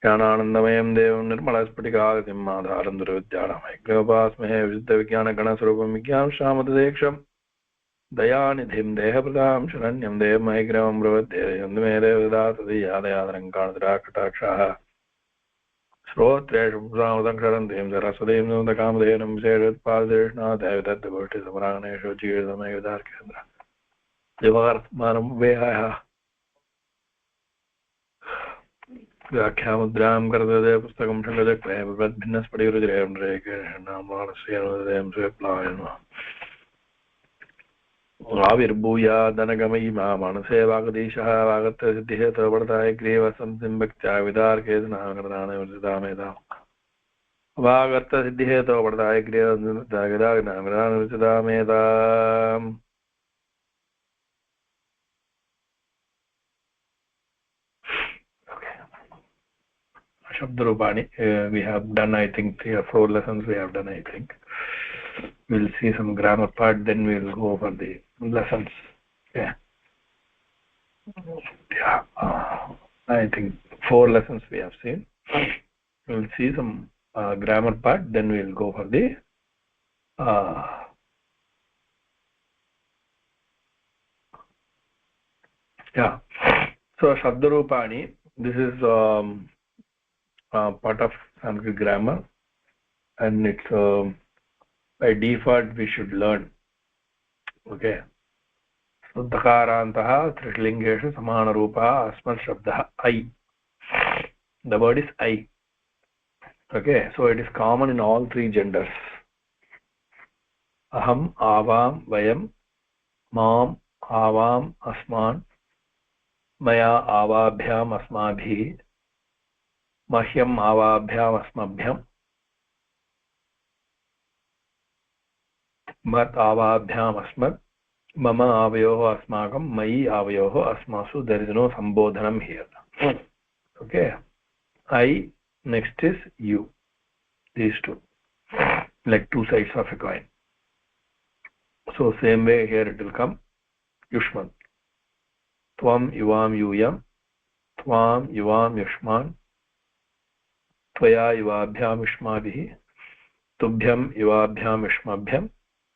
ज्ञानानन्दमयं देवं निर्मलस्फटिकाकृतिम् आधारं दुर्विद्यानामैक्योपास्महे विशुद्धविज्ञानगणस्वरूपं विज्ञानश्यामतदेक्षं दयानिधिं देहप्रदां शरण्यं देवमैग्रवं प्रवद्ये मे देवदातदीयादयादरङ्काणिराकटाक्षाः श्रोत्रेषु पुंसामृतङ्क्षरन्तीं सरस्वतीं नन्दकामधेनुं विशेषोत्पाददेशनाथैवदत्तगोष्ठिसमरागणेषु जीवितमयुधार्केन्द्र दिवार्त्मानं वेहायः व्याख्यामुद्रां करदे पुस्तकं शङ्करचक्रभिन्नस्फटिकरुचिरेन्द्रेण आविर्भूयादनगमयि मानसे वागदीशः वागत्र सिद्धिहेतुवर्ताय ग्रीवसंसिं भक्त्या विदार्केतनागरदानविरचितामेधा वागत्र सिद्धिहेतुवर्ताय ग्रीवसंसिं Shabdarupani. We have done, I think, 3 or 4 lessons we have done, I think. We'll see some grammar part, then we'll go over the lessons. Yeah. Yeah. I think 4 lessons we have seen. We'll see some grammar part, then we'll go for the yeah. So Shabdarupani, this is part of Sanskrit grammar, and it's by default we should learn. Okay. So Dakarantaha Trishlingeshu Samana Rupa Asmat Shabdah I. The word is I. Okay. So it is common in all 3 genders. Aham, Avam, Vayam, Mam, Avam, Asman, Maya, Avabhyam, Asmabhi, Mahyam, Avabhyam, Asmabhyam, Mat, Avabhyam, Asmat, Mama, Avayoho, Asmakam, Mayi, Avayoho, Asmasu. There is no Sambodhanam here. Okay. I, next is you. These 2. Like 2 sides of a coin. So same way here it will come. Yushman. Tvam, Yuvam, Yuyam. Tvam, Yuvam, Yushman. Tvaya, Yuvabhyam, Yushmabhihi. Tubhyam, Yuvabhyam, Yushmabhyam.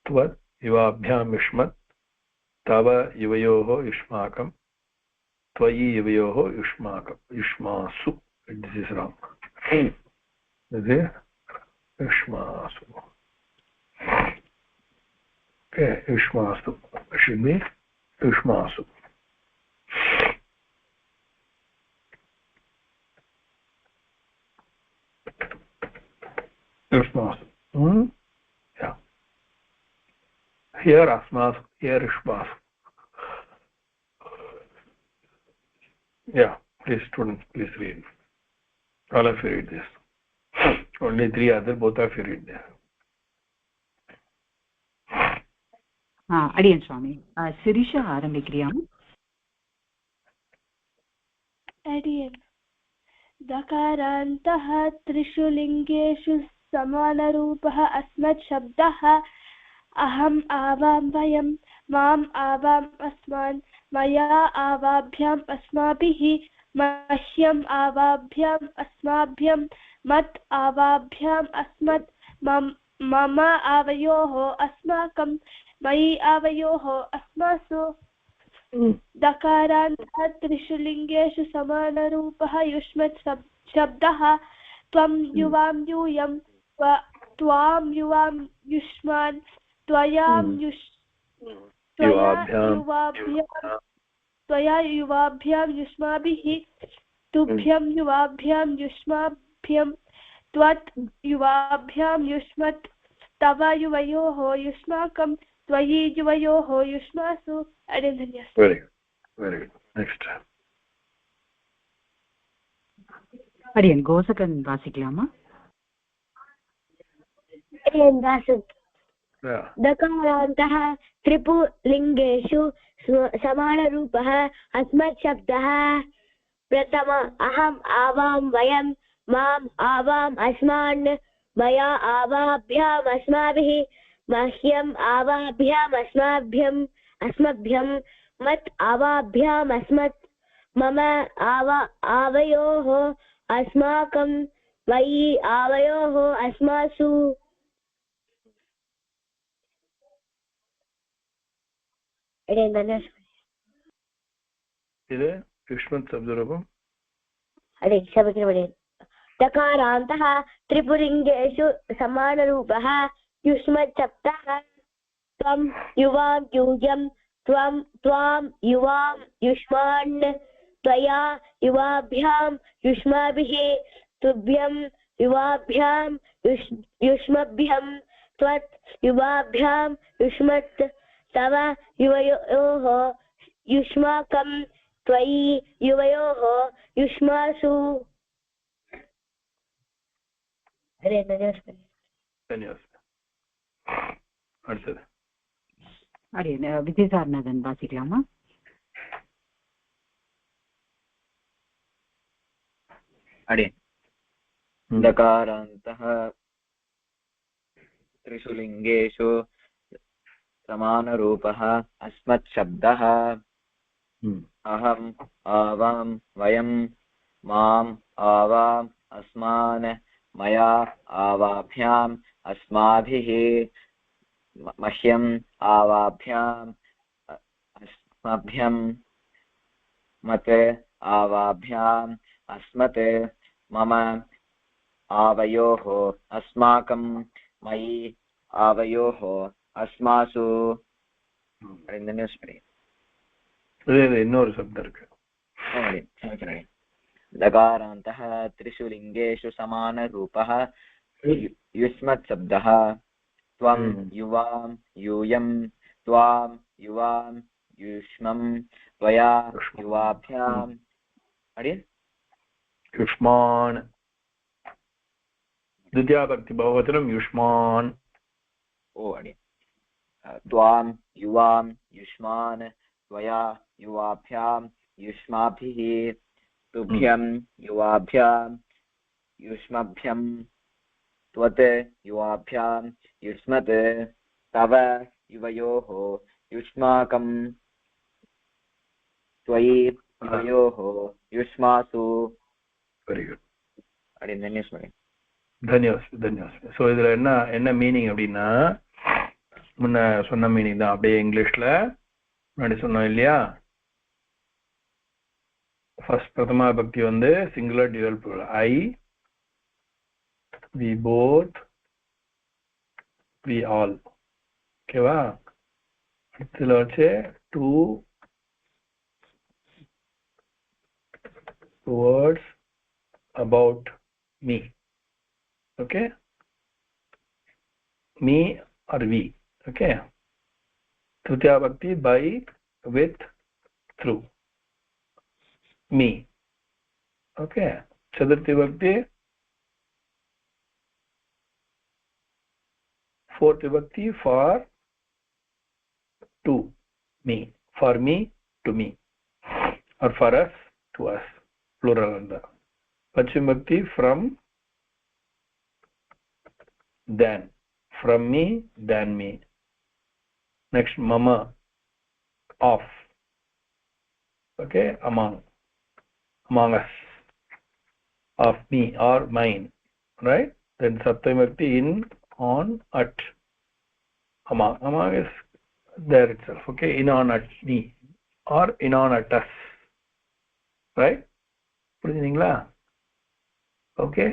Tvat, Yuvabhyam, Yushmat. Tava, Yuvayoho, Yushmakam. Tvayi, Yuvayoho, Yushmakam. Yushmasu. This is wrong. This is Yushmasu. Okay, Yushmasu. It should be Yushmasu. Yushmasu. Yeah. Here Asmasu. Here Yushmasu. Yeah. Please, students, please read. All of you read this. Only 3 other, both of you read this. Adiyan Swami. Sirisha Arambikriyam. Adiyan. Dakarantah trishu lingeshu samanarupah asmat shabdah aham avam vayam mam avam asman maya avabhyam asmabhihi mahyam avabhyam asmabhyam mat avabhyam asmat mama avayoho asmakam mayi avayoho asmasu. Dakarantah trishu lingeshu samanarupaha yushmat shabdah tvam yuvam yuyam tvam yuvam yushman tvayam tvaya yuvabhyam yushmabhihi tubhyam yuvabhyam yushmabhyam tvat yuvabhyam yushmat tava yuvayoho yushmakam tvayi yuvayoho yushmasu. Very good. Very good. Next. Adiyan Gosakan Vasiklama. Adiyan Vasuk. Yeah. Dakarantah tripu lingeshu samana rupah asmat shabdah pratama aham avam vayam mam avam asman maya avabhyam asmabhihi mahyam avabhyam asmabhyam mat avabhyam asmat mama avayoho अस्माकं मयि आवयोः अस्मासु இது युष्मत् शब्दरूपम् अरे क्षमस्व तकारान्तः त्रिपुलिङ्गेषु समानरूपः युष्मत् शब्दः त्वं युवां यूयं त्वां युवां युष्मान् त्वया युवाभ्यां युष्माभिः तुभ्यं युवाभ्यां युष्मभ्यं त्वत् युवाभ्यां युष्मत् तव युवयोः युष्माकं त्वयि युवयोः युष्मासु धन्यवाद அடுத்தது அடியன் விஜயசாரநாதன் வாசிக்கலாமா? अडियन् दकारान्तः त्रिषु लिङ्गेषु समानरूपः अस्मत् शब्दः अहम् आवां वयं माम् आवाम् अस्मान् मया आवाभ्याम् अस्माभिः मह्यम् आवाभ्याम् अस्मभ्यं मत् आवाभ्याम् अस्मत् मम आवयोः अस्माकं मयि आवयोः अस्मासु இன்னொரு சப்தம் இருக்கு. दकारान्तः त्रिषु लिङ्गेषु समानरूपः युष्मत् शब्दः त्वं युवां यूयं त्वां युवां युष्मं त्वया युवाभ्याम् युष्मान् द्वितीया भक्ति बहुवचनं युष्मान् त्वां युवां युष्मान् त्वया युवाभ्यां युष्माभिः तुभ्यं युवाभ्यां युष्मभ्यं त्वत् युवाभ्यां युष्मत् तव युवयोः युष्माकं त्वयि युवयोः युष्मासु. Very good. धन्यवाद. ஸோ இதுல என்ன மீனிங் அப்படின்னா முன்ன சொன்ன மீனிங் தான், அப்படியே இங்கிலீஷ்ல முன்னாடி சொன்னோம் இல்லையா. ஃபர்ஸ்ட் பிரதமா பக்தி வந்து singular dual plural, I, we both, we all. ஓகேவா? இதுல வச்சு two words about me. Okay, me or we. Okay, tritiya bhakti by, with, through. Me. Okay, chaturthi bhakti fourth vibhakti for to me, for me to me, or for us to us, plural anda. Pancham vibhakti from, than, from me, than me. Next mama, of. Okay, among us, of me or mine, right? Then saptami vibhakti in, on, at. Among is there itself. Okay, in, on, at me or in, on, at us, right? புரிஞ்சுங்களா? Okay,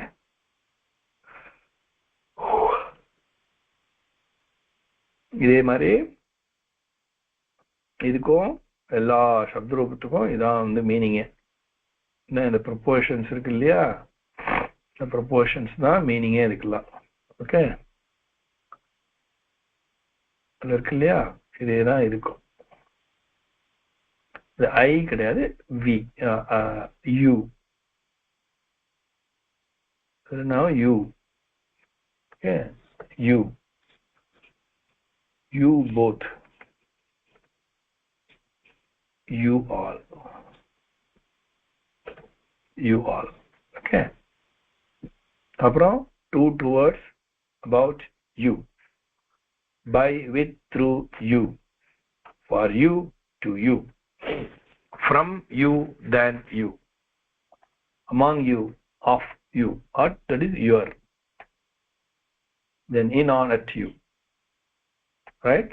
இதே மாதிரி இதுக்கும் எல்லா சப்த ரூபத்துக்கும் இதான் வந்து மீனிங்கே. இந்த proportions இருக்கு இல்லையா, இந்த ப்ரொபோஷன்ஸ் தான் மீனிங்கே இதுக்கெல்லாம். ஓகே, அதுல இருக்கு இல்லையா, இதே தான் இருக்கும். இது ஐ கிடையாது, we, you. Now you. Okay, you both, you all. Okay, அப்புறம் two words about you, by, with, through you, for you, to you, from you, than you, among you, of you, at that is your, then in, on, at you, right?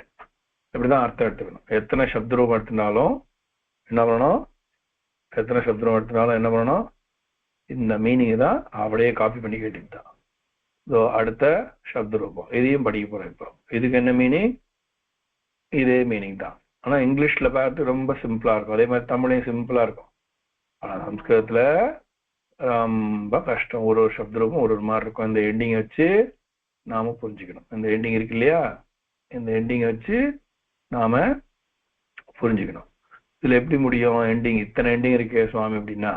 இப்படிதான் அர்த்தம் எடுத்துக்கணும். எத்தனை சப்தரூபம் எடுத்தினாலும் என்ன பண்ணணும், எத்தனை சப்தரூபம் எடுத்தினாலும் என்ன பண்ணணும், இந்த மீனிங் தான் அப்படியே காப்பி பண்ணி கேட்டுக்கிட்டான். ஸோ அடுத்த சப்தரூபம் இதையும் படிக்க போறோம். இப்போ இதுக்கு என்ன மீனிங், இதே மீனிங் தான். ஆனா இங்கிலீஷ்ல பார்த்து ரொம்ப சிம்பிளா இருக்கும், அதே மாதிரி தமிழையும் சிம்பிளா இருக்கும். ஆனா சம்ஸ்கிருதத்துல ரொம்ப கஷ்டம். ஒரு ஒரு சப்தரூபம் ஒரு ஒரு மாதிரி இருக்கும். இந்த எண்டிங் வச்சு நாம புரிஞ்சுக்கணும். இந்த எண்டிங் இருக்கு இல்லையா, இந்த எண்டிங் வச்சு நாம புரிஞ்சுக்கணும். இதுல எப்படி முடியும், எண்டிங் இத்தனை எண்டிங் இருக்கே சுவாமி அப்படின்னா,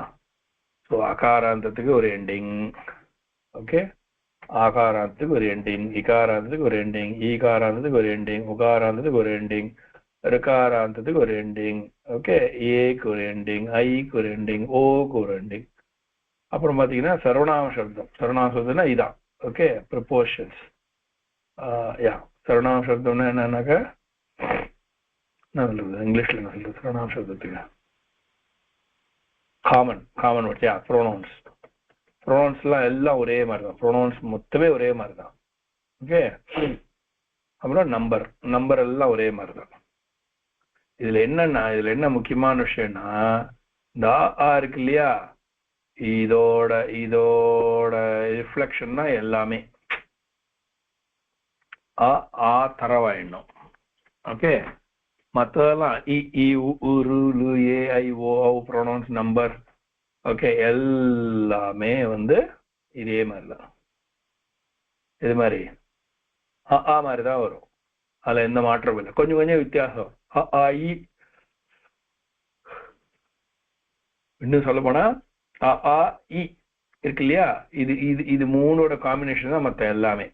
ஸோ அகாராந்தத்துக்கு ஒரு எண்டிங், ஓகே, ஆகாராந்தத்துக்கு ஒரு எண்டிங், இகாராந்தத்துக்கு ஒரு எண்டிங், ஈகாராந்தத்துக்கு ஒரு எண்டிங், உகாராந்தத்துக்கு ஒரு எண்டிங், ருகாராந்தத்துக்கு ஒரு எண்டிங், ஓகே, ஏக்கு ஒரு எண்டிங், ஐக்கு ஒரு எண்டிங், ஓக்கு ஒரு எண்டிங். அப்புறம் பாத்தீங்கன்னா சர்வநாம சப்தம். சர்வநாம சப்தம்னா இதான், ஓகே, ப்ரொபோர்ஷன்ஸ். யா, சர்வநாம சப்தம்னா என்னன்னாக்கா, என்ன சொல்றது இங்கிலீஷ்ல, என்ன சொல்றது சர்வநாம சப்தத்துக்கு, காமன் வேர்ட்ஸ், யா, ப்ரோனவுன்ஸ். ப்ரோனவுன்ஸ்லாம் எல்லாம் ஒரே மாதிரி தான், ப்ரோனவுன்ஸ் மொத்தமே ஒரே மாதிரி தான், ஓகே. அப்புறம் நம்பர் எல்லாம் ஒரே மாதிரி தான். இதுல என்ன முக்கியமான விஷயம்னா, இந்த ஆ இருக்கு இல்லையா, இதோட ரிஃப்ளெக்ஷன் தான் எல்லாமே. ஆ தரவாயிடணும், ஓகே. மற்றதெல்லாம் இ உ ரு லு ஏ ஐ ஓ ஔ ப்ரொனவுன்ஸ் நம்பர், ஓகே, எல்லாமே வந்து இதே மாதிரிதான். இது மாதிரி ஆ மாதிரி தான் வரும், அதுல எந்த மாற்றமும் இல்லை. கொஞ்சம் கொஞ்சம் வித்தியாசம். இ இன்னும் சொல்ல போனா ஆ இ இருக்கு இல்லையா, இது மூணோட காம்பினேஷன் தான் மற்ற எல்லாமே,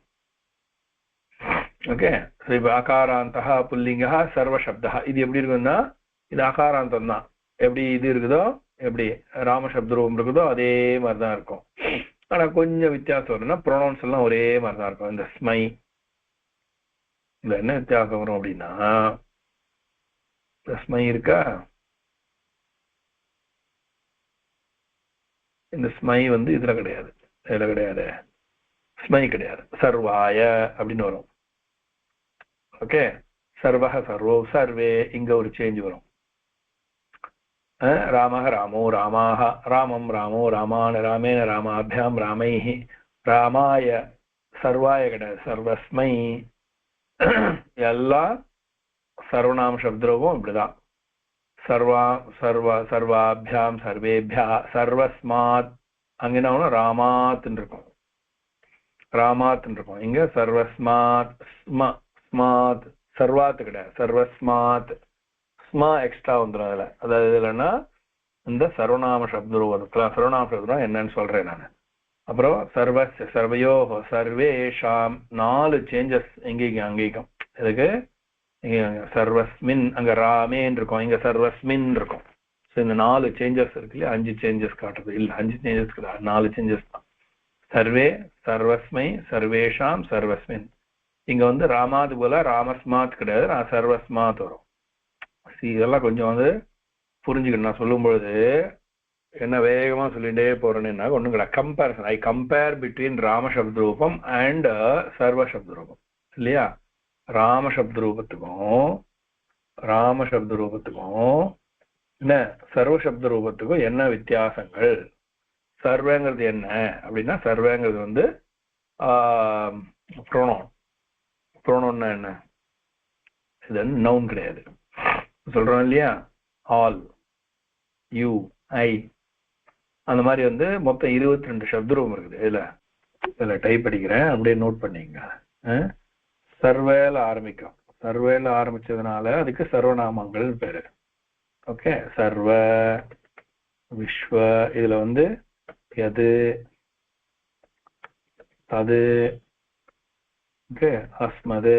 ஓகே. இப்ப அகாராந்தா புல்லிங்கா சர்வசப்தா, இது எப்படி இருக்குன்னா இது அகாராந்தம் தான். எப்படி இது இருக்குதோ, எப்படி ராமசப்தரூபம் இருக்குதோ அதே மாதிரிதான் இருக்கும். ஆனா கொஞ்சம் வித்தியாசம் வரும்னா ப்ரொனவுன்ஸ் எல்லாம் ஒரே மாதிரிதான் இருக்கும். இந்த ஸ்மை இதுல என்ன வித்தியாசம் வரும் அப்படின்னா, ஸ்மை இருக்கா, இந்த ஸ்மை வந்து இதுல கிடையாது, ஸ்மை கிடையாது, சர்வாய அப்படின்னு வரும், ஓகே. சர்வஹ சர்வோ சர்வே, இங்க ஒரு சேஞ்ச் வரும். ராமஹ ராமோ ராமாஹ, ராமம் ராமோ ராமான ராமேன ராமாபியாம் ராமைஹி, ராமாய சர்வாய கிடையாது, சர்வஸ்மை. எல்லாம் சர்வநாம சப்தரூபம் இப்படிதான். சர்வாபியாம் சர்வேபியா, சர்வஸ்மாத், அங்க என்ன ஆகும், ராமாத்துன்னு இருக்கும். இங்க சர்வஸ்மாத், ஸ்மாத், சர்வாத்து கிடையாது, சர்வஸ்மாத், ஸ்மா எக்ஸ்ட்ரா வந்துடும் அதுல. அதாவது இல்லைன்னா இந்த சர்வநாம சப்தரூபத்துல, சர்வநாம சப்தம் என்னன்னு சொல்றேன் நான். அப்புறம் சர்வயோ சர்வேஷாம், 4 சேஞ்சஸ் எங்கேயும் அங்கேயும். இதுக்கு சர்வஸ்மின், அங்க ராமேன் இருக்கும், இங்க சர்வஸ்மின் இருக்கும். ஸோ இந்த 4 சேஞ்சஸ் இருக்கு இல்லையா, 5 சேஞ்சஸ் காட்டுறது இல்லை, 5 சேஞ்சஸ் கிடையாது, 4 சேஞ்சஸ் தான். சர்வே, சர்வஸ்மை, சர்வேஷாம், சர்வஸ்மின். இங்க வந்து ராமாது போல ராமஸ்மாத் கிடையாது, நான் சர்வஸ்மாத் வரும். இதெல்லாம் கொஞ்சம் வந்து புரிஞ்சுக்கணும். நான் சொல்லும் பொழுது என்ன வேகமா சொல்லிட்டே போறேன்னா ஒண்ணும் கிடையாது. கம்பேரிசன், ஐ கம்பேர் பிட்வீன் ராமசப்தரூபம் அண்ட் சர்வசப்தரூபம் இல்லையா. ராமசப்தரூபத்துக்கும் என்ன சர்வசப்தரூபத்துக்கும் என்ன வித்தியாசங்கள், சர்வங்கிறது என்ன அப்படின்னா, சர்வங்கிறது வந்து ப்ரோனோன்னா என்ன, இது நவுன் கிடையாது. சொல்றோம் இல்லையா, ஆல், யூ, ஐ, அந்த மாதிரி வந்து மொத்தம் 22 சப்தரூபம் இருக்குது. இதுல டைப் அடிக்கிறேன், அப்படியே நோட் பண்ணிங்க. சர்வேல ஆரம்பிக்கும், சர்வேல ஆரம்பிச்சதுனால அதுக்கு சர்வநாமங்கள் பேரு, ஓகே. சர்வ, விஸ்வ, இதுல வந்து எது, தது, ஓகே, அஸ்மது,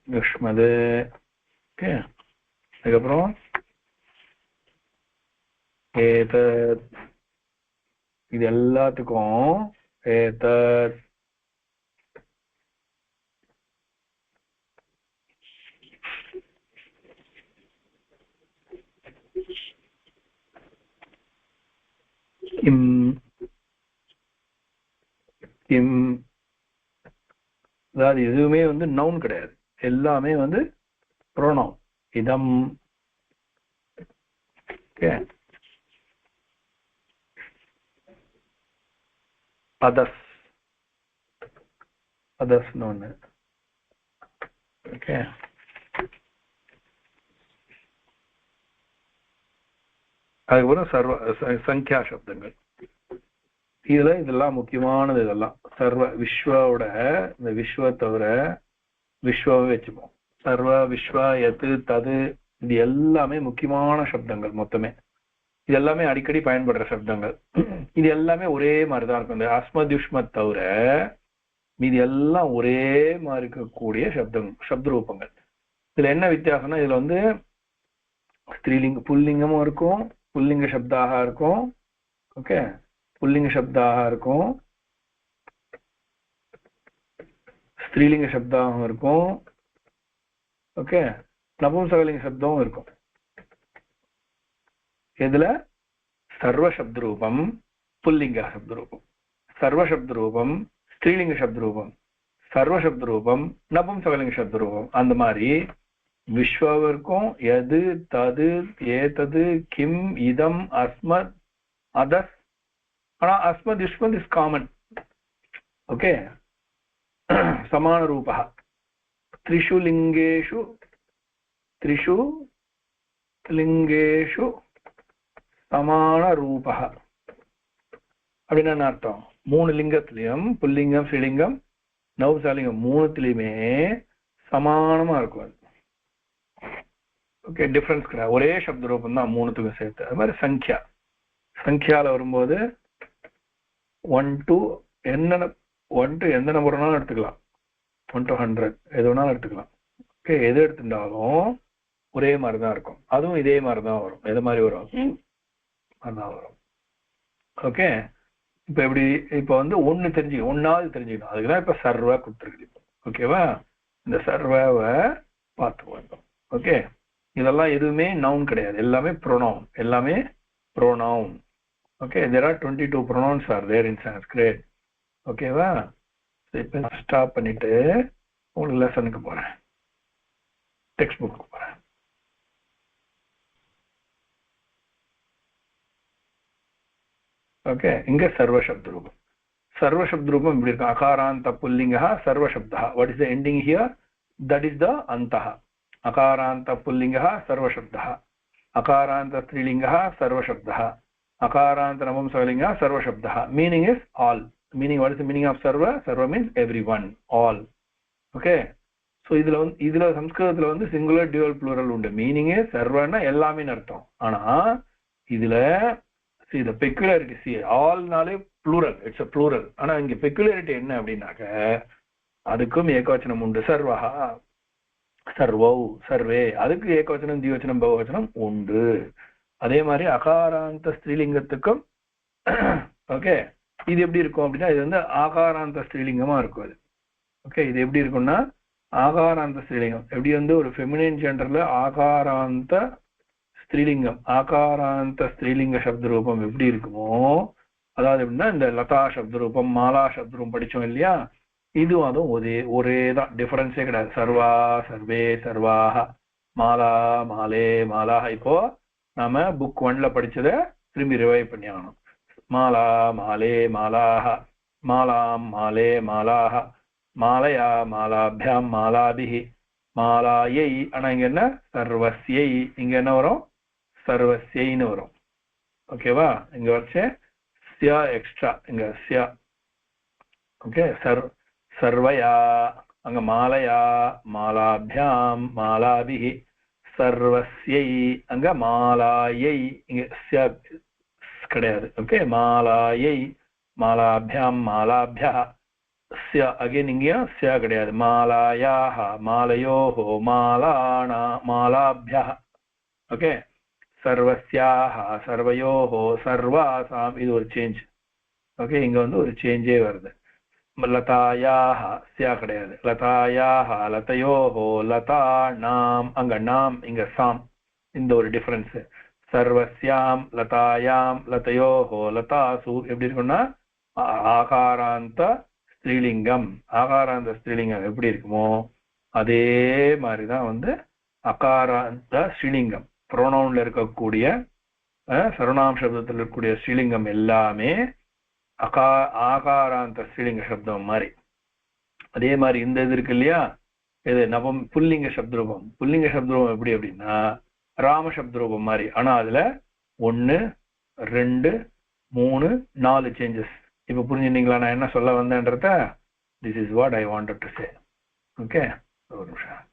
யுஷ்மது, ஓகே. அதுக்கப்புறம் ஏதத், இது எல்லாத்துக்கும் ஏதத், கிம் கிம் அதாவது எதுவுமே வந்து நவுன் கிடையாது, எல்லாமே வந்து ப்ரோனவுன். இதம். ஓகே. அதஸ், அதஸ்னு ஒண்ணு. ஓகே. அதுக்கப்புறம் சங்கியா சப்தங்கள். இதெல்லாம் முக்கியமானது. இதெல்லாம் சர்வ விஸ்வோட, இந்த விஸ்வ தவிர விஸ்வாவே வச்சுப்போம். சர்வ விஸ்வா எது தது இது எல்லாமே முக்கியமான சப்தங்கள். மொத்தமே இது எல்லாமே அடிக்கடி பயன்படுற சப்தங்கள். இது எல்லாமே ஒரே மாதிரிதான் இருக்கும். இந்த அஸ்மத்யுஷ்மத் தவிர மீது எல்லாம் ஒரே மாதிரி இருக்கக்கூடிய சப்த ரூபங்கள். இதுல என்ன வித்தியாசம்னா, இதுல வந்து ஸ்திரீலிங்க புல்லிங்கமும் இருக்கும், புல்லிங்க சப்தாக இருக்கும். ஓகே, புல்லிங்க சப்தாக இருக்கும், ஸ்திரீலிங்க சப்தாகவும் இருக்கும். ஓகே, நபும்சகலிங்க சப்தமும் இருக்கும். இதுல சர்வ சப்த ரூபம் புல்லிங்க சப்த ரூபம், சர்வ சப்த ரூபம் ஸ்திரீலிங்க சப்த ரூபம், சர்வ சப்த ரூபம் நபும்சகலிங்க சப்த ரூபம். அந்த மாதிரி விஸ்வவிற்கும் எது தது ஏதது கிம் இதம் அஸ்மத் அதஸ். ஆனா அஸ்மத் யுஷ்மத் இஸ் காமன். ஓகே. சமான ரூபா த்ரிஷு லிங்கேஷு, த்ரிஷு லிங்கேஷு சமான ரூபா அப்படின்னு என்ன அர்த்தம்? 3 லிங்கத்திலையும் புல்லிங்கம் ஸ்ரீலிங்கம் நவசாலிங்கம் 3த்துலயுமே சமானமா இருக்கும். ஓகே, டிஃபரன்ஸ் கிடையாது, ஒரே சப்த ரூபம் தான் 3த்துக்கும் சேர்த்து. அது மாதிரி சங்கியா, சங்கியால வரும்போது 1 to என்னென்ன 1 to எந்த நம்பர் வேணாலும் எடுத்துக்கலாம், 1 to 100 எது வேணாலும் எடுத்துக்கலாம். ஓகே, எது எடுத்துட்டாலும் ஒரே மாதிரி தான் இருக்கும். அதுவும் இதே மாதிரி தான் வரும். எது மாதிரி வரும்? அதான் வரும். ஓகே. இப்ப எப்படி, இப்ப வந்து ஒண்ணாவது தெரிஞ்சுக்கணும். அதுக்குதான் இப்ப சர்வ கொடுத்துருக்கு. ஓகேவா? இந்த சர்வவை பார்த்துக்குவோம். ஓகே, இதெல்லாம் எதுவுமே நவுன் கிடையாது, எல்லாமே ப்ரோனவுன், எல்லாமே pronoun. Okay, there are 22 pronouns are there in Sanskrit. ஓகேவா? இப்ப ஸ்டாப் பண்ணிட்டு உங்களுக்கு லெசனுக்கு போறேன், டெக்ஸ்ட் புக்கு போறேன். ஓகே, இங்க சர்வ சப்த ரூபம். சர்வ சப்த ரூபம் இப்படி இருக்கு. அகாராந்த புல்லிங்கா சர்வ சப்தா. What is the ending here? That is the அந்தஹ. அகாராந்த புல்லிங்கா சர்வ சப்தா, அகாராந்த ஸ்திரீலிங்கா சர்வ சப்தா, அகாராந்த நபும்சகலிங்கா சர்வ சப்தா. Meaning is all. Meaning, what is the meaning of சர்வ? சர்வ means everyone, all. Okay. So இதுல சம்ஸ்கிருதத்துல வந்து சிங்குலர் டியூவல் ப்ளூரல் உண்டு. மீனிங் சர்வன்னா எல்லாமே அர்த்தம். ஆனா இதுல the peculiarity, see, all நாலே plural, it's a plural. ஆனா இங்க peculiarity என்ன அப்படின்னாக்க, அதுக்கும் ஏகவச்சனம் உண்டு. சர்வஹா, சர்வௌ, சர்வே, அதுக்கு ஏகவச்சனம் திவச்சனம் பகவச்சனம் உண்டு. அதே மாதிரி அகாராந்த ஸ்திரீலிங்கத்துக்கும் ஓகே, இது எப்படி இருக்கும் அப்படின்னா, இது வந்து ஆகாராந்த ஸ்திரீலிங்கமா இருக்கும். அது ஓகே, இது எப்படி இருக்கும்னா ஆகாராந்த ஸ்திரீலிங்கம். எப்படி வந்து ஒரு ஃபெமினின் ஜெண்டர்ல ஆகாராந்த ஸ்திரீலிங்கம், ஆகாராந்த ஸ்திரீலிங்க சப்த ரூபம் எப்படி இருக்குமோ, அதாவது எப்படின்னா இந்த லதா சப்த ரூபம் மாலா சப்த ரூபம் படிச்சோம் இல்லையா, இதுவும் அதுவும் ஒரே தான், டிஃபரன்ஸே கிடையாது. சர்வா, சர்வே, சர்வாஹ, மாலா, மாலே, மாலாஹ. இப்போ நாம புக் 1ல படிச்சதை திரும்பி ரிவைவ் பண்ணி ஆகணும். மாலா, மாலே, மாலாஹ, மாலாம், மாலே, மாலாஹ, மாலையா, மாலாபியாம், மாலாபிஹி, மாலாயை. ஆனா இங்க என்ன? சர்வஸ்யை. இங்க என்ன வரும்? சர்வஸ்யைன்னு வரும். ஓகேவா? இங்க வச்சு ஸ்யா எக்ஸ்ட்ரா, இங்க ஸ்யா. ஓகே, சர்வயா, அங்க மாலையா, மாலாபியாம், மாலாபிஹி, சர்வஸ்யை, அங்க மாலாயை, இங்க ஸ்யா கிடையாது. ஓகே, மாலாயை, மாலாபியாம், மாலாபியா, ஸ்யா அகைன் இங்கேயா ஸ்யா கிடையாது. மாலாயாஹ, மாலயோஹோ, மாலானா, மாலாபியா. ஓகே, சர்வஸ்யாஹ, சர்வயோஹோ, சர்வாசாம். இது ஒரு சேஞ்ச். ஓகே, இங்க வந்து ஒரு சேஞ்சே வருது. லதாயாஹ, ஸ்யா கிடையாது. லதாயாஹ, லதயோஹோ, லதா நாம், அங்க நாம், இங்க சாம். இந்த ஒரு டிஃபரன்ஸ். சர்வஸ்யாம் லதாயாம் லதயோஹோ லதாசு எப்படி இருக்கும்னா ஆகாராந்த ஸ்திரீலிங்கம். ஆகாராந்த ஸ்திரீலிங்கம் எப்படி இருக்குமோ அதே மாதிரிதான் வந்து அகாராந்த ஸ்ரீலிங்கம். புரோனவுன்ல இருக்கக்கூடிய சர்வநாம சப்தத்தில் இருக்கக்கூடிய ஸ்ரீலிங்கம் எல்லாமே ஆகாராந்த ஸ்ரீலிங்க சப்தம் மாதிரி. அதே மாதிரி இந்த இது இருக்கு இல்லையா, இது நவம் புல்லிங்க சப்தரூபம். புல்லிங்க சப்தரூபம் எப்படி அப்படின்னா ராம சப்தரூபம் மாதிரி. ஆனா அதுல 1 2 3 4 சேஞ்சஸ். இப்ப புரிஞ்சுட்டீங்களா நான் என்ன சொல்ல வந்தேன்றத? This is what I wanted to say. Okay, ஒரு நிமிஷம்.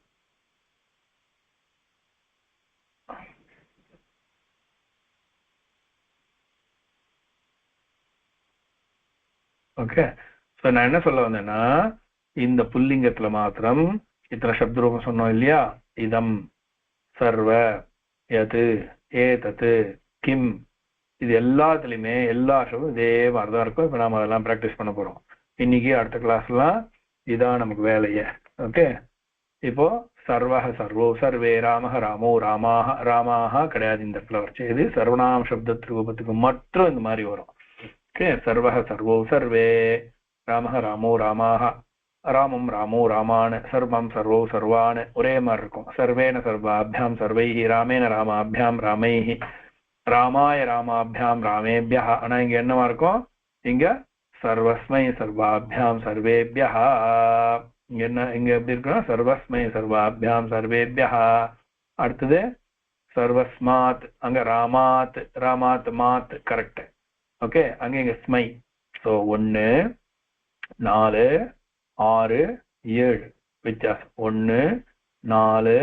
ஓகே, சோ நான் என்ன சொல்ல வந்தேன்னா இந்த புல்லிங்கத்துல மாத்திரம் இத்தனை சப்தரூபம் சொன்னோம் இல்லையா, இதம் சர்வ யது ஏதத்து கிம், இது எல்லாத்துலயுமே எல்லா சப்தம் இதே மாதிரிதான் இருக்கும். இப்ப நாம அதெல்லாம் பிராக்டிஸ் பண்ண போறோம் இன்னைக்கு. அடுத்த கிளாஸ்லாம் இதான் நமக்கு வேலையே. ஓகே, இப்போ சர்வஹ சர்வோ சர்வே ராமஹ ராமோ ராமாக ராமாக கிடையாது இந்த இடத்துல வச்சு. இது சர்வநாம சப்த ரூபத்துக்கு மட்டும் இந்த மாதிரி வரும். ஓகே, சர்வஹ சர்வோ சர்வே ராமஹ ராமோ ராமாக ராமம் ராமோ ராமான் சர்வம் சர்வோ சர்வான் ஒரே மாதிரி இருக்கும். சர்வேன சர்வாபியாம் சர்வைஹி ராமேன ராமாபியாம் ராமைஹி ராமாய ராமாபியாம் ராமேபியா. ஆனா இங்க என்னவா இருக்கும், இங்க சர்வஸ்மை சர்வாபியாம் சர்வேபியா. இங்க என்ன இங்க எப்படி இருக்குன்னா சர்வஸ்மை சர்வாபியாம் சர்வேபியா. அடுத்தது சர்வஸ்மாத், அங்க ராமாத் ராமாத் மாத் கரெக்ட். ஓகே, அங்க இங்க ஸ்மை. சோ 1 4 6 7 வித்தியாசம். 1 4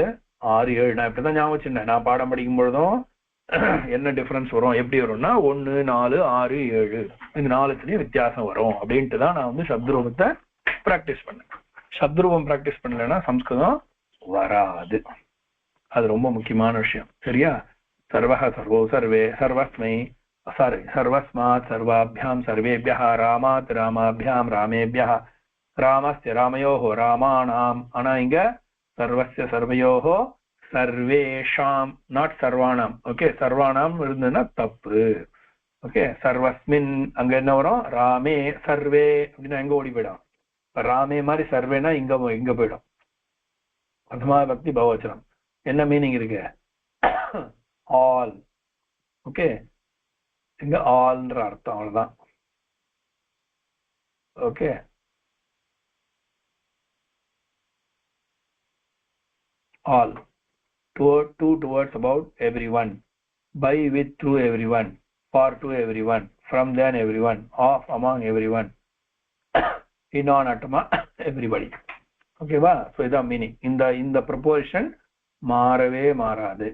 6 7. நான் இப்படிதான் ஞாபகம் வச்சிருந்தேன். நான் பாடம் படிக்கும் பொழுதும் என்ன டிஃபரன்ஸ் வரும் எப்படி வரும்னா 1 4 6 7 இந்த 4த்துலயும் வித்தியாசம் வரும் அப்படின்ட்டு தான் நான் வந்து சப்தரூபத்தை பிராக்டிஸ் பண்ணேன். சப்தரூபம் பிராக்டிஸ் பண்ணலன்னா சம்ஸ்கிருதம் வராது. அது ரொம்ப முக்கியமான விஷயம். சரியா? சர்வஹ சர்வோ சர்வே சர்வஸ்மை சர்வஸ்மாத் சர்வாபியாம் சர்வேபியः ராமாத் ராமாபியாம் ராமேபியः ராமஸ்ய ராமயோஹோ ராமாணாம். ஆனா இங்க சர்வஸ்ய சர்வயோஹோ சர்வேஷாம், நாட் சர்வாணாம். ஓகே, சர்வாணாம் இருந்ததுன்னா தப்பு. ஓகே, சர்வஸ்மின் அங்க என்ன வரும், ராமே சர்வே அப்படின்னா எங்க ஓடி போயிடும். ராமே மாதிரி சர்வேனா இங்க போயிடும். பிரதமா பக்தி பகவச்சனம். என்ன மீனிங் இருக்கு? ஆல். ஓகே, இங்க ஆல்ன்ற அர்த்தம், அவ்வளவுதான். Okay, all. To towards about everyone, by with through everyone, for to everyone, from then everyone, of among everyone, in on atma everybody. ஓகேவா? ஸோ இதான் மீனிங். இந்த ப்ரொபோசிஷன் மாறவே மாறாது.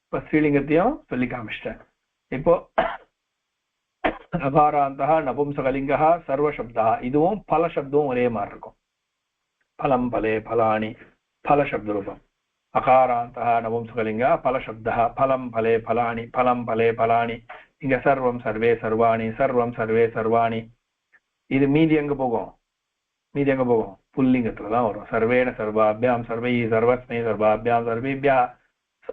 இப்போ ஸ்ரீலிங்கத்தையும் சொல்லி காமிச்சிட்டேன். இப்போ அகாராந்தா நபும்சகலிங்கா சர்வசப்தா, இதுவும் பல சப்தமும் ஒரே மாதிரி இருக்கும். பலம் பலே பலானி பல சப்த ரூபம். அகாராந்தா நபும்சகலிங்கா பல சப்தா பலம் பலே பலானி பலம் பலே பலானி. இங்க சர்வம் சர்வே சர்வாணி சர்வம் சர்வே சர்வாணி. இது மீதி எங்க போகும்? புல்லிங்கத்துலதான் வரும். சர்வேன சர்வாபியாம் சர்வை சர்வஸ்மை சர்வாபியாம் சர்வேபியா.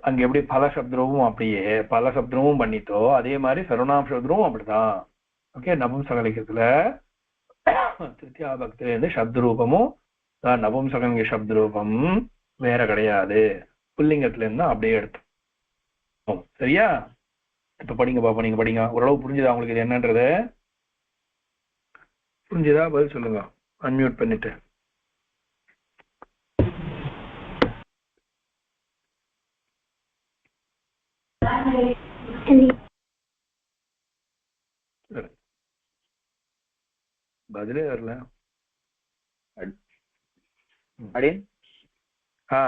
அங்க எப்படி பல சப்தமும் அப்படியே பல சப்தமும் பண்ணிட்டோ அதே மாதிரி சர்வநாம சப்தமும் அப்படிதான். ஓகே, நபும்சகலிங்கத்துல திருத்தியா பக்தில இருந்து சப்த ரூபமும் நபும்சகலிங்க சப்த ரூபம் வேற கிடையாது. புல்லிங்கத்துல இருந்தா அப்படியே எடுத்தோம். சரியா? இப்ப படிங்க பாப்பா, நீங்க படிங்க. ஓரளவு புரிஞ்சுதா உங்களுக்கு இது என்னன்றது? புரிஞ்சுதா? பதில் சொல்லுங்க அன்மியூட் பண்ணிட்டு. பதிலே வரல.